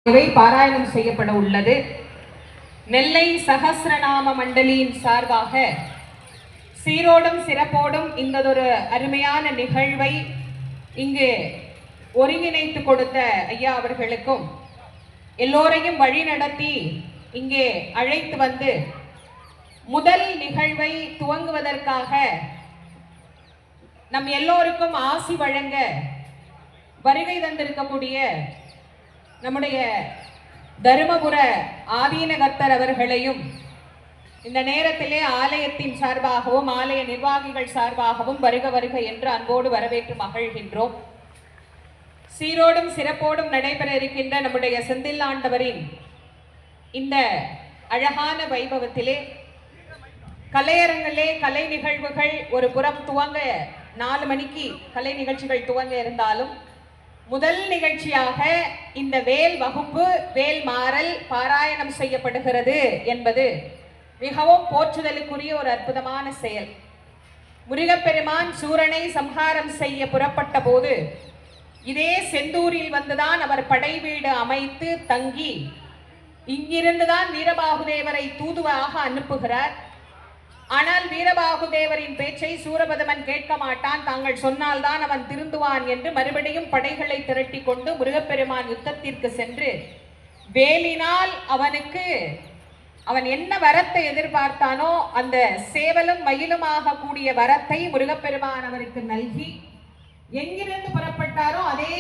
பாராயணம் செய்யப்பட உள்ளது. நெல்லை சகஸ்ரநாம மண்டலியின் சார்பாக சீரோடும் சிறப்போடும் இந்ததொரு அருமையான நிகழ்வை இங்கு ஒருங்கிணைத்து கொடுத்த ஐயா அவர்களுக்கும் எல்லோரையும் வழி நடத்தி இங்கே அழைத்து வந்து முதல் நிகழ்வை துவங்குவதற்காக நம் எல்லோருக்கும் ஆசி வழங்க வருகை தந்திருக்கக்கூடிய நம்முடைய தருமபுர ஆதீனகர்த்தர் அவர்களையும் இந்த நேரத்திலே ஆலயத்தின் சார்பாகவும் ஆலய நிர்வாகிகள் சார்பாகவும் வருக வருக என்று அன்போடு வரவேற்று மகிழ்கின்றோம். சீரோடும் சிறப்போடும் நடைபெற இருக்கின்ற நம்முடைய செந்தில் ஆண்டவரின் இந்த அழகான வைபவத்திலே கலையரங்கிலே கலை நிகழ்வுகள் ஒரு புறம் துவங்க 4 மணிக்கு கலை நிகழ்ச்சிகள் துவங்க இருந்தாலும் முதல் நிகழ்ச்சியாக இந்த வேல் வகுப்பு வேல் மாறல் பாராயணம் செய்யப்படுகிறது என்பது மிகவும் போற்றுதலுக்குரிய ஒரு அற்புதமான செயல். முருகப்பெருமான் சூரனை சம்ஹாரம் செய்ய புறப்பட்ட போது இதே செந்தூரில் வந்துதான் அவர் படை வீடு அமைத்து தங்கி இங்கிருந்துதான் வீரபாகுதேவரை தூதுவாக அனுப்புகிறார். ஆனால் வீரபாகுதேவரின் பேச்சை சூரபதமன் கேட்க மாட்டான், தாங்கள் சொன்னால்தான் அவன் திருந்துவான் என்று மறுபடியும் படைகளை திரட்டி கொண்டு முருகப்பெருமான் யுத்தத்திற்கு சென்று வேலினால் அவன் என்ன வரத்தை எதிர்பார்த்தானோ அந்த சேவலும் மயிலுமாக கூடிய வரத்தை முருகப்பெருமான் அவருக்கு நல்கி எங்கிருந்து புறப்பட்டாரோ அதே